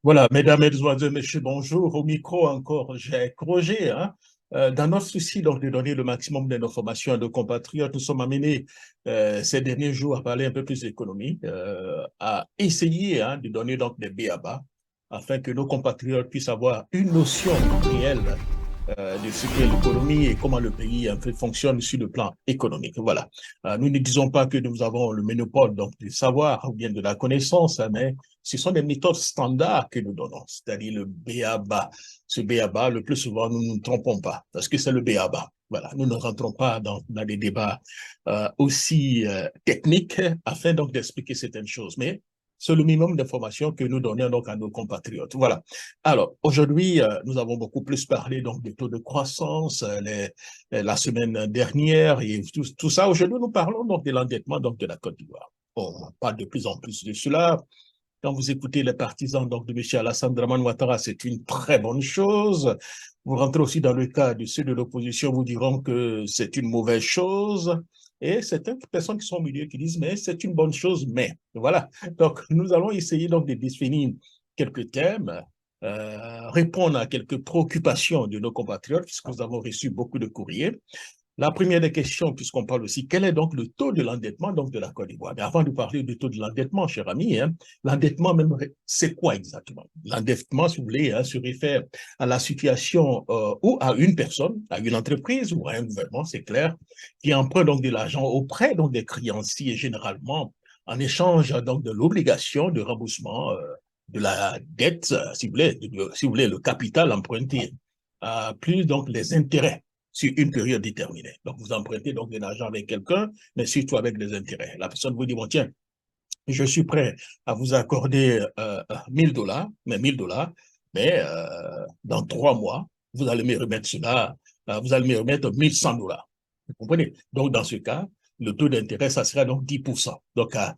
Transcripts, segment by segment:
Voilà, mesdames, mesdemoiselles, messieurs, bonjour. Au micro encore, j'ai Roger. Dans notre souci donc, de donner le maximum d'informations à nos compatriotes, nous sommes amenés ces derniers jours à parler un peu plus d'économie, à essayer de donner donc des b.a.-ba afin que nos compatriotes puissent avoir une notion réelle de ce qu'est l'économie et comment le pays en fait, fonctionne sur le plan économique. Voilà. Nous ne disons pas que nous avons le monopole donc, du savoir ou bien de la connaissance, mais ce sont des méthodes standards que nous donnons, c'est-à-dire le B.A.-ba. Ce B.A.ba, le plus souvent, nous ne nous trompons pas parce que c'est le B.A.ba. Voilà, nous ne rentrons pas dans des débats aussi techniques afin donc d'expliquer certaines choses, mais c'est le minimum d'informations que nous donnons donc à nos compatriotes. Voilà. Alors, aujourd'hui, nous avons beaucoup plus parlé donc des taux de croissance la semaine dernière et tout ça. Aujourd'hui, nous parlons donc de l'endettement donc de la Côte d'Ivoire. On parle de plus en plus de cela. Quand vous écoutez les partisans donc, de M. Alassane Draman Ouattara, c'est une très bonne chose. Vous rentrez aussi dans le cas de ceux de l'opposition, vous diront que c'est une mauvaise chose. Et certaines personnes qui sont au milieu qui disent, mais c'est une bonne chose, mais voilà. Donc, nous allons essayer donc de définir quelques thèmes, répondre à quelques préoccupations de nos compatriotes, puisque nous avons reçu beaucoup de courriers. La première des questions, puisqu'on parle aussi, quel est donc le taux de l'endettement donc de la Côte d'Ivoire? Mais avant de parler du taux de l'endettement, cher ami, l'endettement même, c'est quoi exactement? L'endettement, si vous voulez, se réfère à la situation où à une personne, à une entreprise ou à un gouvernement, c'est clair, qui emprunte donc de l'argent auprès donc des créanciers généralement en échange donc de l'obligation de remboursement de la dette, si vous voulez, le capital emprunté, plus donc les intérêts sur une période déterminée. Donc, vous empruntez donc de l'argent avec quelqu'un, mais surtout avec des intérêts. La personne vous dit, bon, tiens, je suis prêt à vous accorder 1000 $, mais 1000 $, mais dans 3 mois, vous allez me remettre cela, vous allez me remettre 1100 $. Vous comprenez? Donc, dans ce cas, le taux d'intérêt, ça sera donc 10%. Donc, at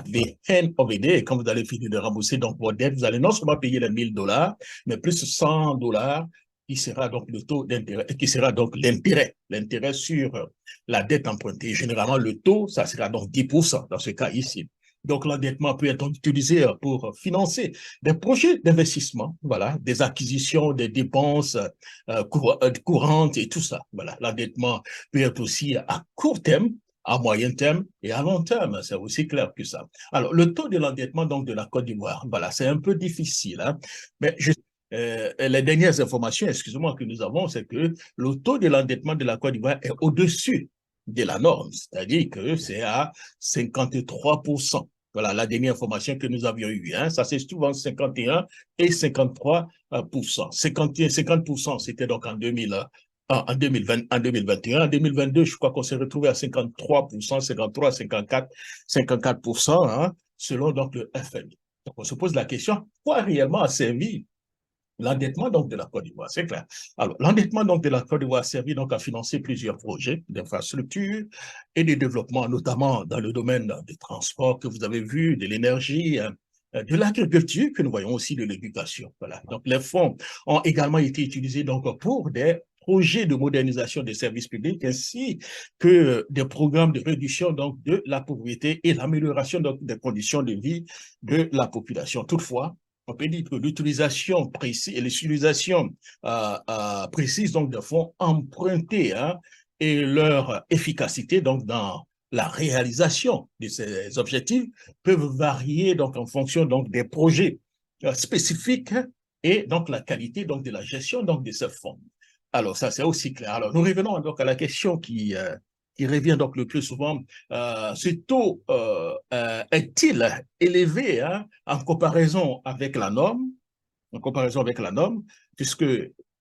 the end of the day, quand vous allez finir de rembourser donc votre dette, vous allez non seulement payer les 1000 $, mais plus 100 $ qui sera donc le taux d'intérêt, qui sera donc l'intérêt sur la dette empruntée. Généralement, le taux, ça sera donc 10% dans ce cas ici. Donc, l'endettement peut être utilisé pour financer des projets d'investissement, voilà, des acquisitions, des dépenses courantes et tout ça. Voilà, l'endettement peut être aussi à court terme, à moyen terme et à long terme. C'est aussi clair que ça. Alors, le taux de l'endettement donc de la Côte d'Ivoire, voilà, c'est un peu difficile, mais les dernières informations, excusez-moi, que nous avons, c'est que le taux de l'endettement de la Côte d'Ivoire est au-dessus de la norme, c'est-à-dire que c'est à 53%. Voilà la dernière information que nous avions eue. Ça, c'est souvent 51 et 53%. 51, 50%, c'était donc en 2000, en 2020, en 2021. En 2022, je crois qu'on s'est retrouvé à 53%, 53, 54, 54%, selon donc le FMI. Donc, on se pose la question, quoi réellement a servi l'endettement donc de la Côte d'Ivoire, c'est clair. Alors, l'endettement donc de la Côte d'Ivoire a servi donc à financer plusieurs projets d'infrastructure et de développement, notamment dans le domaine des transports que vous avez vu, de l'énergie, de l'agriculture, que nous voyons aussi de l'éducation. Voilà. Donc, les fonds ont également été utilisés donc pour des projets de modernisation des services publics ainsi que des programmes de réduction donc de la pauvreté et l'amélioration des conditions de vie de la population. Toutefois, on peut dire que l'utilisation précise et l'utilisation précise donc de fonds empruntés et leur efficacité donc dans la réalisation de ces objectifs peuvent varier donc en fonction donc des projets spécifiques et donc la qualité donc de la gestion donc de ces fonds. Alors ça c'est aussi clair. Alors nous revenons donc à la question qui revient donc le plus souvent. Ce taux est-il élevé en comparaison avec la norme, en comparaison avec la norme, puisque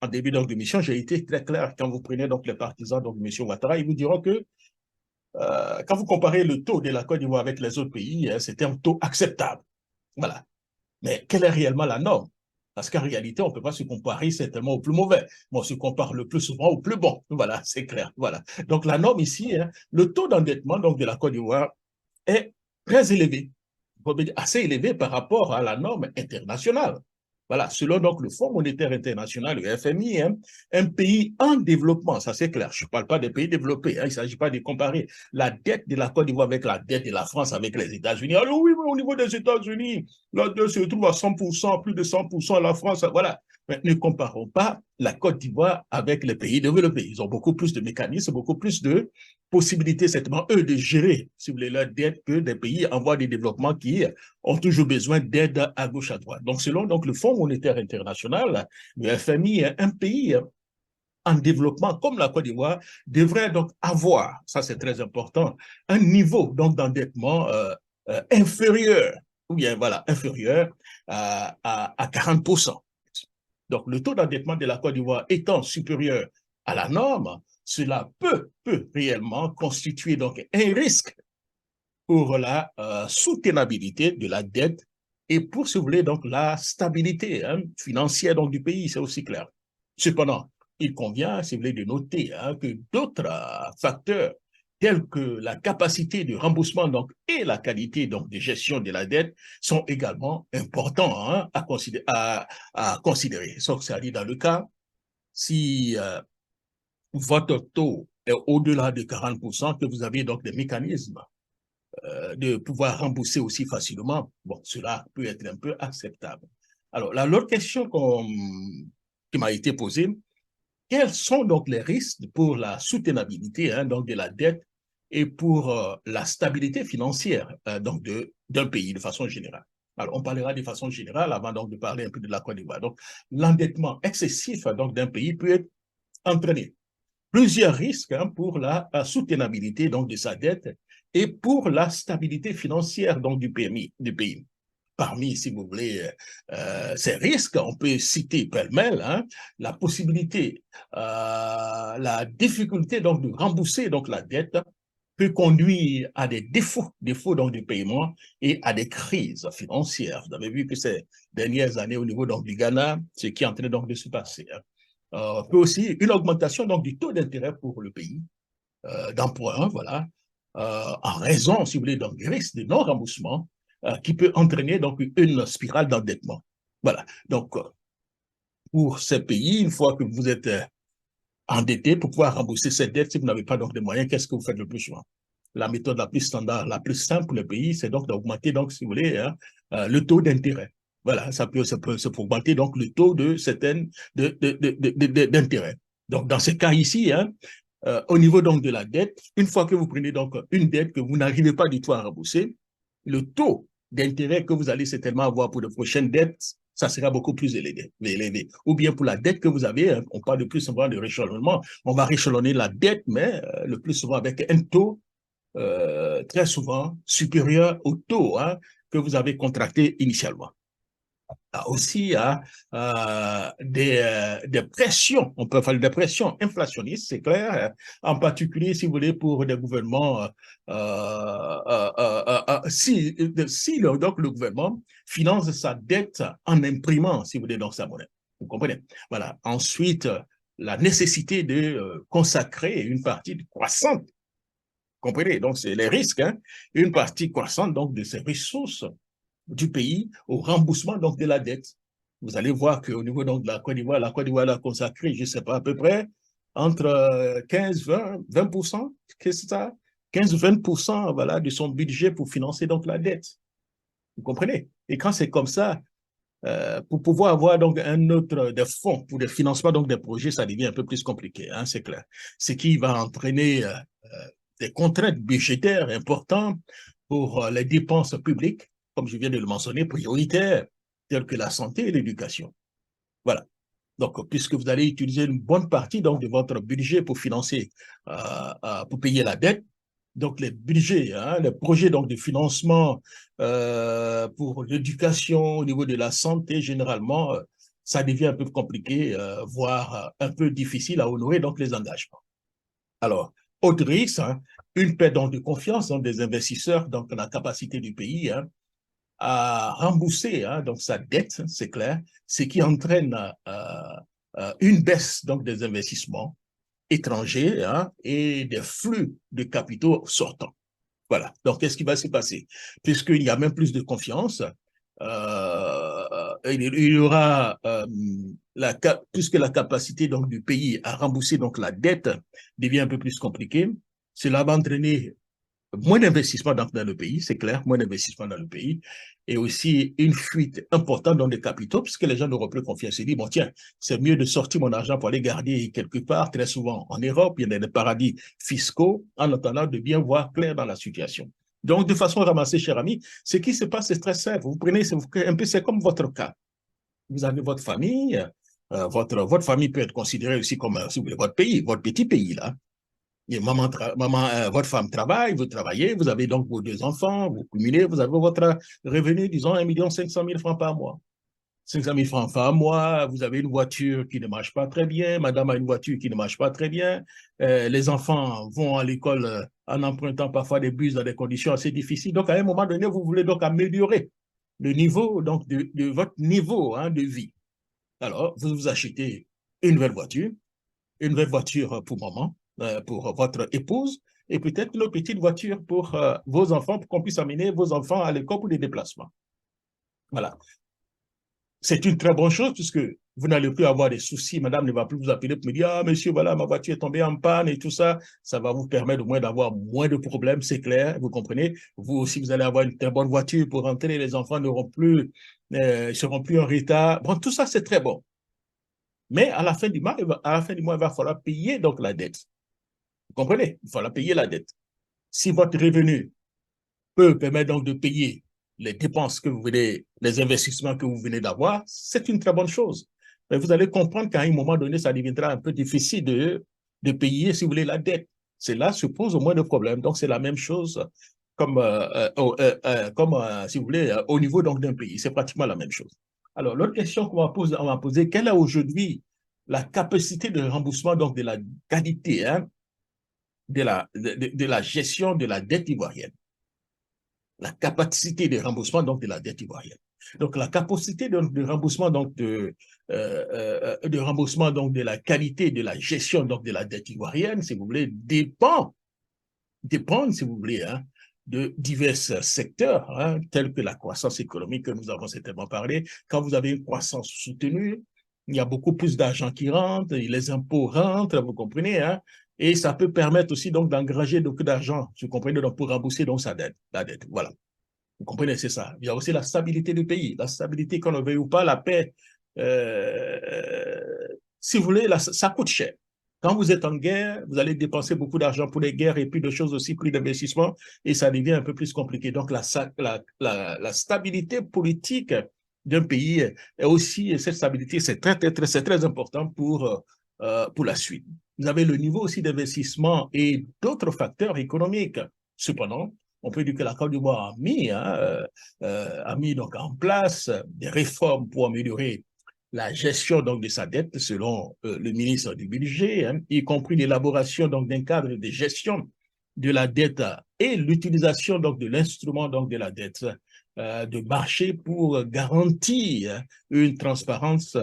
en début donc, de mission, j'ai été très clair quand vous prenez donc les partisans donc, de M. Ouattara, ils vous diront que quand vous comparez le taux de la Côte d'Ivoire avec les autres pays, c'était un taux acceptable. Voilà. Mais quelle est réellement la norme? Parce qu'en réalité, on ne peut pas se comparer certainement au plus mauvais. Mais on se compare le plus souvent au plus bon. Voilà, c'est clair. Voilà. Donc, la norme ici, le taux d'endettement donc, de la Côte d'Ivoire est très élevé, assez élevé par rapport à la norme internationale. Voilà, selon donc le Fonds monétaire international, le FMI, hein, un pays en développement, ça c'est clair. Je ne parle pas des pays développés, hein, il ne s'agit pas de comparer la dette de la Côte d'Ivoire avec la dette de la France avec les États-Unis. Alors oui, au niveau des États-Unis, la dette se trouve à 100%, plus de 100%, la France, voilà. Mais ne comparons pas la Côte d'Ivoire avec les pays développés. Ils ont beaucoup plus de mécanismes, beaucoup plus de possibilités, certainement, eux, de gérer, si vous voulez, leur dette que des pays en voie de développement qui ont toujours besoin d'aide à gauche, à droite. Donc, selon donc, le Fonds monétaire international, le FMI, un pays en développement comme la Côte d'Ivoire devrait donc avoir, ça c'est très important, un niveau d'endettement inférieur, ou bien voilà, inférieur à 40%. Donc, le taux d'endettement de la Côte d'Ivoire étant supérieur à la norme, cela peut réellement constituer donc un risque pour la soutenabilité de la dette et pour, si vous voulez, donc la stabilité financière donc, du pays, c'est aussi clair. Cependant, il convient, si vous voulez, de noter que d'autres facteurs tels que la capacité de remboursement donc, et la qualité donc, de gestion de la dette sont également importants à considérer. C'est-à-dire dans le cas, si votre taux est au-delà de 40%, que vous avez donc des mécanismes de pouvoir rembourser aussi facilement, bon, cela peut être un peu acceptable. Alors, l'autre question qui m'a été posée, quels sont donc les risques pour la soutenabilité donc de la dette et pour la stabilité financière donc d'un pays de façon générale? Alors, on parlera de façon générale avant donc de parler un peu de la Côte d'Ivoire. Donc, l'endettement excessif donc d'un pays peut entraîner plusieurs risques pour la soutenabilité donc, de sa dette et pour la stabilité financière donc, du pays. Parmi, si vous voulez, ces risques, on peut citer pêle-mêle la possibilité, la difficulté donc, de rembourser donc, la dette peut conduire à des défauts donc, du paiement et à des crises financières. Vous avez vu que ces dernières années au niveau donc, du Ghana, ce qui est en train donc, de se passer. Peut aussi une augmentation donc, du taux d'intérêt pour le pays, d'emprunt, voilà, en raison, si vous voulez, donc, du risque de non-remboursement qui peut entraîner donc, une spirale d'endettement. Voilà. Donc, pour ces pays, une fois que vous êtes endetté pour pouvoir rembourser cette dette, si vous n'avez pas donc de moyens, qu'est-ce que vous faites le plus souvent? La méthode la plus standard, la plus simple pour le pays, c'est donc d'augmenter, donc, si vous voulez, le taux d'intérêt. Voilà, ça peut augmenter donc le taux de certaines d'intérêt. Donc, dans ce cas ici, au niveau donc de la dette, une fois que vous prenez donc une dette que vous n'arrivez pas du tout à rembourser, le taux d'intérêt que vous allez certainement avoir pour de prochaines dettes, ça sera beaucoup plus élevé. Ou bien pour la dette que vous avez, on parle de plus souvent de réchelonnement, on va réchelonner la dette, mais le plus souvent avec un taux très souvent supérieur au taux que vous avez contracté initialement. Aussi des pressions, on peut faire des pressions inflationnistes, c'est clair, en particulier, si vous voulez, pour des gouvernements, donc le gouvernement finance sa dette en imprimant, si vous voulez, dans sa monnaie. Vous comprenez? Voilà. Ensuite, la nécessité de consacrer une partie croissante, vous comprenez? Donc, c'est les risques, une partie croissante donc, de ces ressources du pays au remboursement donc, de la dette. Vous allez voir qu'au niveau donc, de la Côte d'Ivoire a consacré, je ne sais pas, à peu près entre 15, 20%, qu'est-ce que ça? 15-20% voilà, de son budget pour financer donc, la dette. Vous comprenez? Et quand c'est comme ça, pour pouvoir avoir donc un autre des fonds pour le financement donc, des projets, ça devient un peu plus compliqué, c'est clair. Ce qui va entraîner des contraintes budgétaires importantes pour les dépenses publiques, comme je viens de le mentionner, prioritaires, telles que la santé et l'éducation. Voilà. Donc, puisque vous allez utiliser une bonne partie donc, de votre budget pour financer, pour payer la dette, donc les budgets, les projets donc, de financement pour l'éducation au niveau de la santé, généralement, ça devient un peu compliqué, voire un peu difficile à honorer donc, les engagements. Alors, autre risque, une perte donc, de confiance dans des investisseurs, donc la capacité du pays à rembourser donc sa dette, c'est clair, ce qui entraîne une baisse donc, des investissements étrangers et des flux de capitaux sortants. Voilà. Donc, qu'est-ce qui va se passer? Puisqu'il y a même plus de confiance, il y aura puisque la capacité donc du pays à rembourser donc la dette devient un peu plus compliquée, cela va entraîner moins d'investissement dans le pays, c'est clair, moins d'investissement dans le pays, et aussi une fuite importante dans les capitaux, puisque les gens n'auront plus confiance. Ils disent, bon, tiens, c'est mieux de sortir mon argent pour aller garder quelque part, très souvent en Europe, il y a des paradis fiscaux, en attendant de bien voir clair dans la situation. Donc, de façon ramassée, cher ami, ce qui se passe, c'est très simple. Vous prenez un peu, c'est comme votre cas. Vous avez votre famille, votre famille peut être considérée aussi comme, si vous voulez, votre pays, votre petit pays, là. Et votre femme travaille, vous travaillez, vous avez donc vos deux enfants, vous cumulez, vous avez votre revenu, disons, 1 500 000 francs par mois. 500 000 francs par mois, vous avez une voiture qui ne marche pas très bien, madame a une voiture qui ne marche pas très bien, les enfants vont à l'école en empruntant parfois des bus dans des conditions assez difficiles. Donc, à un moment donné, vous voulez donc améliorer le niveau donc, de votre niveau de vie. Alors, vous vous achetez une nouvelle voiture pour maman, pour votre épouse, et peut-être une petite voiture pour vos enfants, pour qu'on puisse amener vos enfants à l'école pour des déplacements. Voilà. C'est une très bonne chose puisque vous n'allez plus avoir des soucis. Madame ne va plus vous appeler pour me dire, ah, monsieur, voilà, ma voiture est tombée en panne et tout ça. Ça va vous permettre au moins d'avoir moins de problèmes, c'est clair, vous comprenez. Vous aussi, vous allez avoir une très bonne voiture pour rentrer. Les enfants seront plus en retard. Bon, tout ça, c'est très bon. Mais à la fin du mois, il va falloir payer donc la dette. Vous comprenez? Il va falloir payer la dette. Si votre revenu peut permettre donc de payer les dépenses que vous venez, les investissements que vous venez d'avoir, c'est une très bonne chose. Mais vous allez comprendre qu'à un moment donné, ça deviendra un peu difficile de payer, si vous voulez, la dette. Cela se pose au moins de problèmes. Donc, c'est la même chose comme, si vous voulez, au niveau d'un pays. C'est pratiquement la même chose. Alors, l'autre question qu'on va poser, quelle est aujourd'hui la capacité de remboursement donc, de la qualité de la gestion de la dette ivoirienne? La capacité de remboursement donc, de la dette ivoirienne. Donc, la capacité de remboursement de remboursement donc, de la qualité de la gestion donc, de la dette ivoirienne, si vous voulez, dépend, si vous voulez, de divers secteurs, tels que la croissance économique que nous avons certainement parlé. Quand vous avez une croissance soutenue, il y a beaucoup plus d'argent qui rentre, les impôts rentrent, vous comprenez, et ça peut permettre aussi donc d'engager beaucoup d'argent, vous comprenez, donc pour rembourser donc la dette. Voilà. Vous comprenez, c'est ça. Il y a aussi la stabilité du pays, la stabilité qu'on ne veuille ou pas, la paix. Si vous voulez, ça coûte cher. Quand vous êtes en guerre, vous allez dépenser beaucoup d'argent pour les guerres et puis de choses aussi, plus d'investissement, et ça devient un peu plus compliqué. Donc, la stabilité politique d'un pays est aussi, cette stabilité, c'est très important pour la suite. Vous avez le niveau aussi d'investissement et d'autres facteurs économiques. Cependant, on peut dire que la Côte d'Ivoire a mis donc en place des réformes pour améliorer la gestion donc de sa dette selon le ministre du Budget, y compris l'élaboration donc d'un cadre de gestion de la dette et l'utilisation donc de l'instrument donc de la dette de marché pour garantir une transparence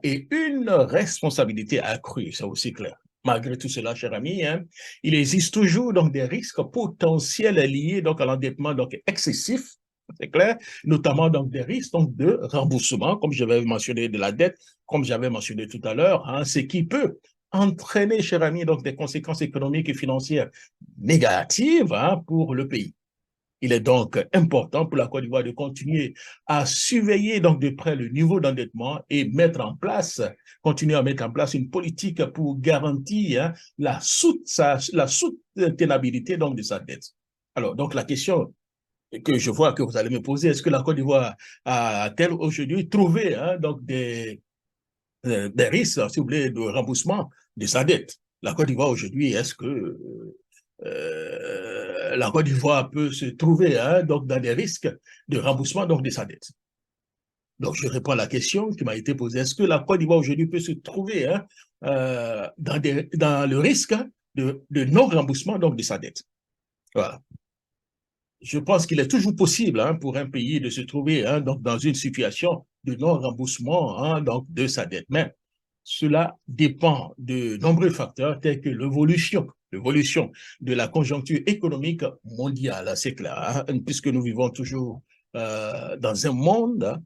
et une responsabilité accrue, c'est aussi clair. Malgré tout cela, cher ami, il existe toujours donc des risques potentiels liés donc à l'endettement donc excessif, c'est clair, notamment donc des risques donc de remboursement, comme j'avais mentionné de la dette, comme j'avais mentionné tout à l'heure, ce qui peut entraîner, cher ami, donc des conséquences économiques et financières négatives pour le pays. Il est donc important pour la Côte d'Ivoire de continuer à surveiller donc de près le niveau d'endettement et continuer à mettre en place une politique pour garantir la soutenabilité donc de sa dette. Alors, donc la question que je vois que vous allez me poser, est-ce que la Côte d'Ivoire a-t-elle aujourd'hui trouvé donc des risques, si vous voulez, de remboursement de sa dette? La Côte d'Ivoire aujourd'hui, est-ce que la Côte d'Ivoire peut se trouver donc dans des risques de remboursement donc, de sa dette? Donc, je réponds à la question qui m'a été posée. Est-ce que la Côte d'Ivoire aujourd'hui peut se trouver dans le risque de non-remboursement donc, de sa dette? Voilà. Je pense qu'il est toujours possible pour un pays de se trouver donc, dans une situation de non-remboursement donc, de sa dette. Mais cela dépend de nombreux facteurs tels que l'évolution de la conjoncture économique mondiale, c'est clair, puisque nous vivons toujours dans un monde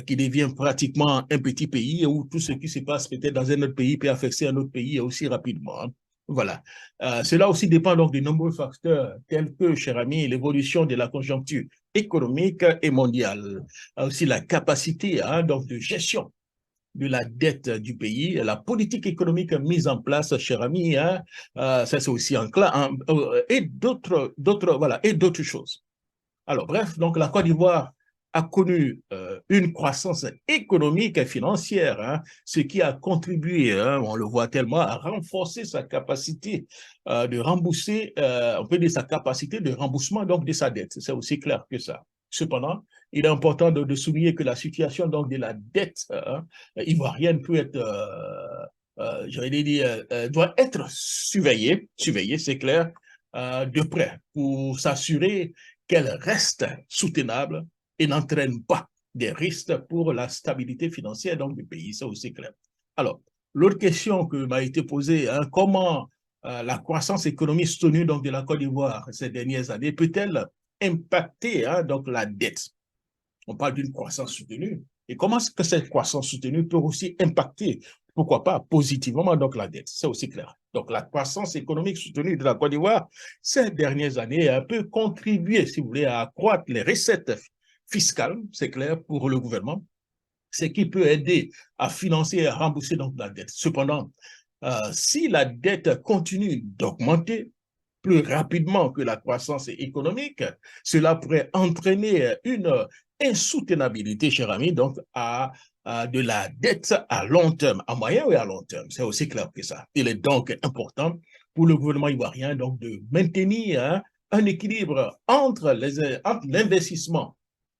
qui devient pratiquement un petit pays où tout ce qui se passe peut-être dans un autre pays peut affecter un autre pays aussi rapidement. Hein. Voilà. Cela aussi dépend donc de nombreux facteurs tels que, cher ami, l'évolution de la conjoncture économique et mondiale, aussi la capacité hein, donc de gestion de la dette du pays, la politique économique mise en place, cher ami, hein, ça c'est aussi en clair, hein, et voilà, et d'autres choses. Alors, bref, donc la Côte d'Ivoire a connu une croissance économique et financière, hein, ce qui a contribué, hein, on le voit tellement, à renforcer sa capacité de rembourser, on peut dire sa capacité de remboursement donc, de sa dette. C'est aussi clair que ça. Cependant, il est important de souligner que la situation donc, de la dette ivoirienne peut être, j'allais dire, doit être surveillée, c'est clair, de près pour s'assurer qu'elle reste soutenable et n'entraîne pas des risques pour la stabilité financière donc, du pays. C'est aussi clair. Alors, l'autre question que m'a été posée, hein, comment la croissance économique soutenue donc, de la Côte d'Ivoire ces dernières années peut-elle impacter hein, donc, la dette? On parle d'une croissance soutenue. Et comment est-ce que cette croissance soutenue peut aussi impacter, pourquoi pas, positivement donc la dette? C'est aussi clair. Donc la croissance économique soutenue de la Côte d'Ivoire ces dernières années a peu contribué, si vous voulez, à accroître les recettes fiscales, c'est clair, pour le gouvernement, ce qui peut aider à financer et à rembourser donc la dette. Cependant, si la dette continue d'augmenter, plus rapidement que la croissance économique, cela pourrait entraîner une insoutenabilité, cher ami, donc à de la dette à long terme, à moyen et à long terme. C'est aussi clair que ça. Il est donc important pour le gouvernement ivoirien donc, de maintenir hein, un équilibre entre l'investissement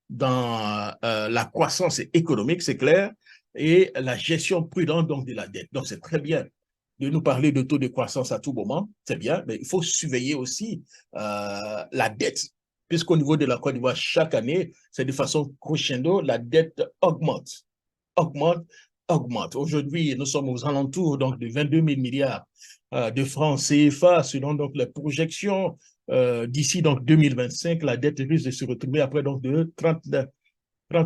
dans la croissance économique, c'est clair, et la gestion prudente donc, de la dette. Donc, c'est très bien de nous parler de taux de croissance à tout moment, c'est bien, mais il faut surveiller aussi la dette, puisqu'au niveau de la Côte d'Ivoire, chaque année, c'est de façon crescendo, la dette augmente, augmente, augmente. Aujourd'hui, nous sommes aux alentours donc, de 22 000 milliards de francs CFA, selon donc, les projections. D'ici donc 2025, la dette risque de se retrouver après donc de 30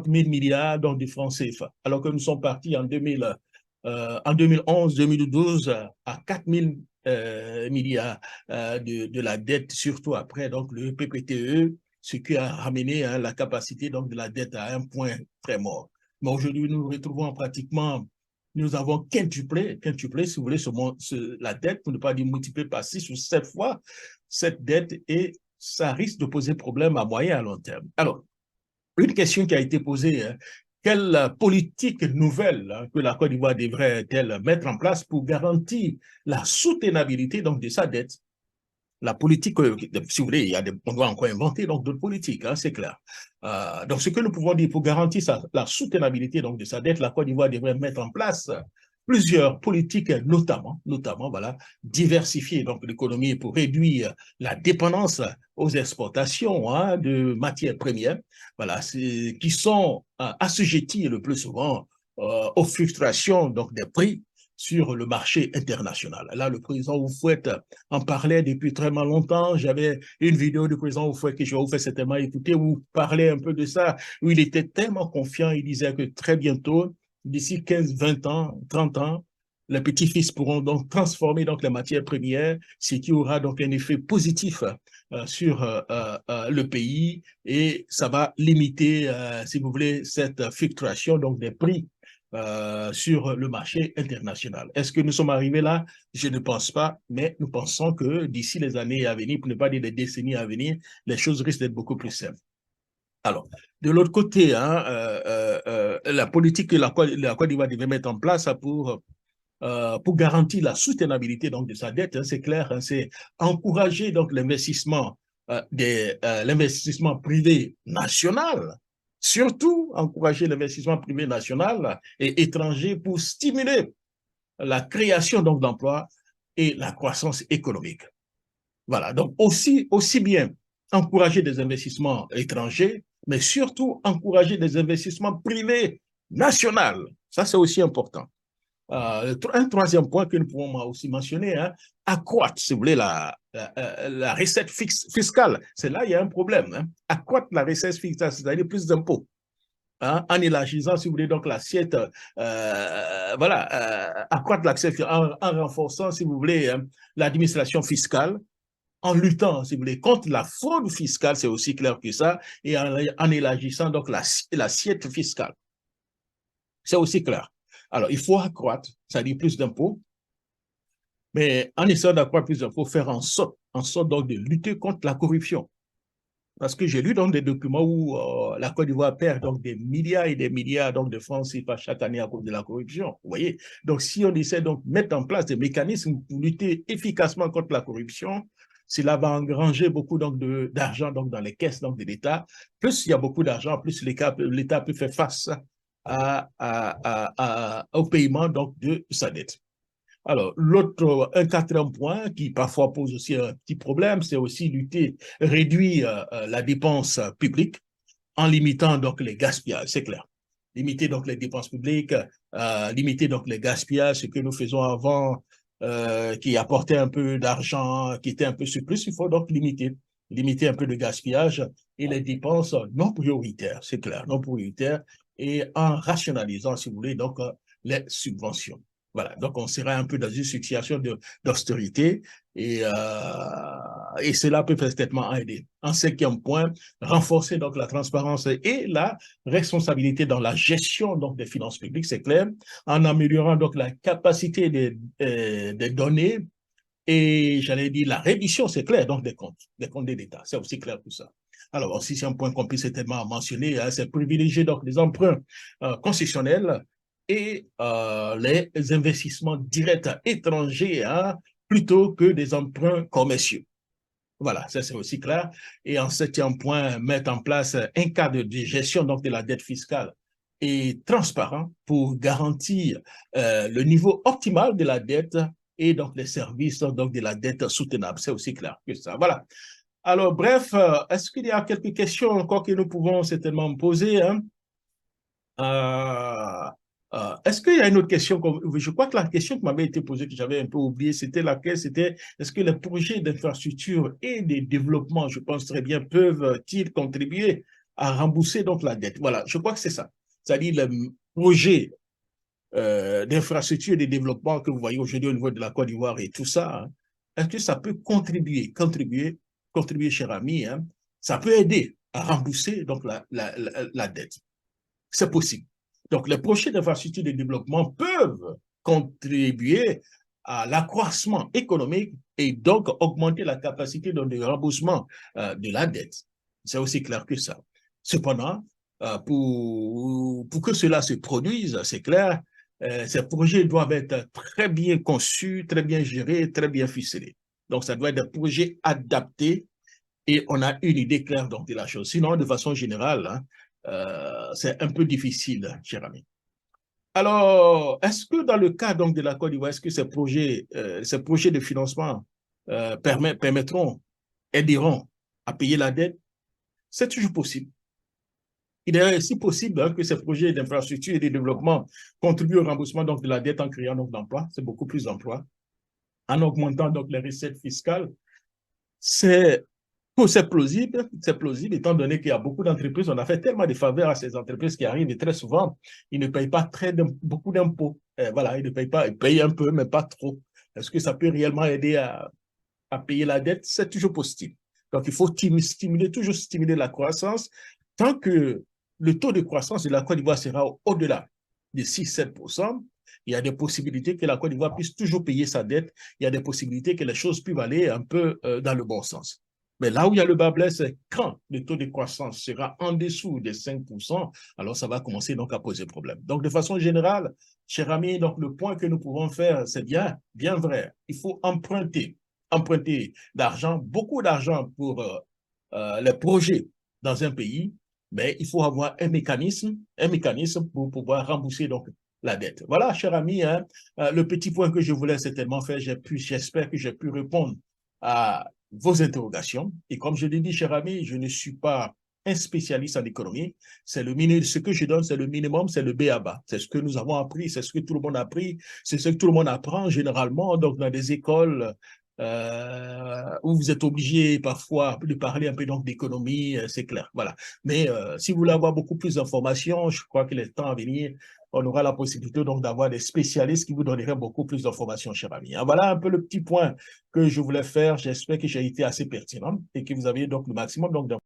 000 milliards donc, de francs CFA, alors que nous sommes partis en 2011, 2012 à 4 000 milliards de la dette, surtout après donc, le PPTE, ce qui a ramené hein, la capacité donc, de la dette à un point très mort. Mais aujourd'hui, nous nous retrouvons pratiquement, nous avons quintuplé si vous voulez, la dette, pour ne pas dire multiplié par 6 ou 7 fois cette dette, et ça risque de poser problème à moyen et à long terme. Alors, une question qui a été posée, hein, quelle politique nouvelle hein, que la Côte d'Ivoire devrait-elle mettre en place pour garantir la soutenabilité donc, de sa dette? La politique, si vous voulez, on doit encore inventer donc d'autres politiques, hein, c'est clair. Donc, ce que nous pouvons dire pour garantir la soutenabilité donc, de sa dette, la Côte d'Ivoire devrait mettre en place plusieurs politiques, notamment, voilà, diversifier donc l'économie pour réduire la dépendance aux exportations hein, de matières premières, voilà, qui sont assujetties le plus souvent aux fluctuations donc des prix sur le marché international. Là, le président Houphouët en parlait depuis très longtemps. J'avais une vidéo du président Houphouët que je vais vous faire certainement écouter, où il parlait un peu de ça, où il était tellement confiant, il disait que très bientôt, d'ici 15, 20 ans, 30 ans, les petits-fils pourront donc transformer donc les matières premières, ce qui aura donc un effet positif sur le pays, et ça va limiter, si vous voulez, cette fluctuation donc des prix sur le marché international. Est-ce que nous sommes arrivés là? Je ne pense pas, mais nous pensons que d'ici les années à venir, pour ne pas dire les décennies à venir, les choses risquent d'être beaucoup plus simples. Alors, de l'autre côté, hein, la politique que la Côte d'Ivoire devait mettre en place pour garantir la soutenabilité donc, de sa dette, hein, c'est clair, hein, c'est encourager donc l'investissement l'investissement privé national, surtout encourager l'investissement privé national et étranger pour stimuler la création donc d'emplois et la croissance économique. Voilà, donc aussi bien encourager des investissements étrangers, mais surtout encourager des investissements privés nationaux. Ça, c'est aussi important. Un troisième point que nous pouvons aussi mentionner, hein, accroître, si vous voulez, la recette fiscale. C'est là il y a un problème. Hein. Accroître la recette fiscale, c'est-à-dire plus d'impôts. hein, en élargissant, si vous voulez, donc l'assiette, voilà, accroître l'accès, en renforçant, si vous voulez, hein, l'administration fiscale, en luttant, si vous voulez, contre la fraude fiscale, c'est aussi clair que ça, et en élargissant donc l'assiette fiscale. C'est aussi clair. Alors, il faut accroître, c'est-à-dire plus d'impôts, mais en essayant d'accroître plus d'impôts, faire en sorte donc de lutter contre la corruption. Parce que j'ai lu dans des documents où la Côte d'Ivoire perd donc des milliards et des milliards donc, de francs CFA chaque année à cause de la corruption. Vous voyez? Donc, si on essaie donc de mettre en place des mécanismes pour lutter efficacement contre la corruption, cela va engranger beaucoup d'argent dans les caisses donc, de l'État. Plus il y a beaucoup d'argent, plus l'État peut faire face au paiement donc, de sa dette. Alors, un quatrième point qui parfois pose aussi un petit problème, c'est aussi réduire la dépense publique en limitant donc les gaspillages, c'est clair. Limiter donc les dépenses publiques, limiter donc les gaspillages, ce que nous faisons avant, qui apportait un peu d'argent, qui était un peu surplus, il faut donc limiter un peu de gaspillage et les dépenses non prioritaires, c'est clair, non prioritaires, et en rationalisant, si vous voulez, donc les subventions. Voilà, donc on sera un peu dans une situation d'austérité et cela peut certainement aider. En cinquième point, renforcer donc la transparence et la responsabilité dans la gestion donc des finances publiques, c'est clair, en améliorant donc la capacité des données et j'allais dire la reddition, c'est clair, donc des comptes de l'État, c'est aussi clair que ça. Alors, aussi, c'est un point qu'on peut certainement mentionner, hein, c'est privilégier donc les emprunts concessionnels et les investissements directs étrangers hein, plutôt que des emprunts commerciaux. Voilà, ça c'est aussi clair. Et en septième point, mettre en place un cadre de gestion donc, de la dette fiscale et transparent pour garantir le niveau optimal de la dette et donc les services donc, de la dette soutenable. C'est aussi clair que ça. Voilà. Alors, bref, est-ce qu'il y a quelques questions encore que nous pouvons certainement poser hein? Est-ce qu'il y a une autre question? Je crois que la question qui m'avait été posée, que j'avais un peu oublié, c'était laquelle? C'était est-ce que les projets d'infrastructure et de développement, je pense très bien, peuvent-ils contribuer à rembourser donc la dette? Voilà, je crois que c'est ça. C'est-à-dire les projets d'infrastructure et de développement que vous voyez aujourd'hui au niveau de la Côte d'Ivoire et tout ça, hein, est-ce que ça peut contribuer, cher ami, hein, ça peut aider à rembourser donc la dette? C'est possible. Donc, les projets d'infrastructure de développement peuvent contribuer à l'accroissement économique et donc augmenter la capacité de remboursement de la dette. C'est aussi clair que ça. Cependant, pour que cela se produise, c'est clair, ces projets doivent être très bien conçus, très bien gérés, très bien ficelés. Donc, ça doit être des projets adaptés et on a une idée claire donc, de la chose. Sinon, de façon générale, hein, c'est un peu difficile, cher ami. Alors, est-ce que dans le cas donc, de la Côte d'Ivoire, est-ce que ces projets de financement aideront à payer la dette? C'est toujours possible. Il est aussi possible hein, que ces projets d'infrastructure et de développement contribuent au remboursement donc, de la dette en créant donc d'emplois, c'est beaucoup plus d'emplois, en augmentant donc les recettes fiscales. C'est plausible, étant donné qu'il y a beaucoup d'entreprises, on a fait tellement de faveurs à ces entreprises qui arrivent et très souvent, ils ne payent pas beaucoup d'impôts. Voilà, ils ne payent pas, ils payent un peu, mais pas trop. Est-ce que ça peut réellement aider à payer la dette? C'est toujours possible. Donc, il faut toujours stimuler la croissance tant que le taux de croissance de la Côte d'Ivoire sera au-delà de 6-7%. Il y a des possibilités que la Côte d'Ivoire puisse toujours payer sa dette. Il y a des possibilités que les choses puissent aller un peu dans le bon sens. Mais là où il y a le bas blesse, c'est quand le taux de croissance sera en dessous des 5%, alors ça va commencer donc à poser problème. Donc, de façon générale, cher ami, donc le point que nous pouvons faire, c'est bien vrai. Il faut emprunter d'argent, beaucoup d'argent pour les projets dans un pays, mais il faut avoir un mécanisme pour pouvoir rembourser donc la dette. Voilà, cher ami, hein, le petit point que je voulais certainement faire, j'espère que j'ai pu répondre à vos interrogations. Et comme je l'ai dit, cher ami, je ne suis pas un spécialiste en économie. Ce que je donne, c'est le minimum, c'est le b.a.-ba. C'est ce que nous avons appris, c'est ce que tout le monde a appris, c'est ce que tout le monde apprend généralement donc dans des écoles où vous êtes obligé parfois de parler un peu donc d'économie, c'est clair, voilà. Mais si vous voulez avoir beaucoup plus d'informations, je crois que les temps à venir, on aura la possibilité donc d'avoir des spécialistes qui vous donneraient beaucoup plus d'informations, cher ami. Ah, voilà un peu le petit point que je voulais faire. J'espère que j'ai été assez pertinent et que vous avez donc le maximum donc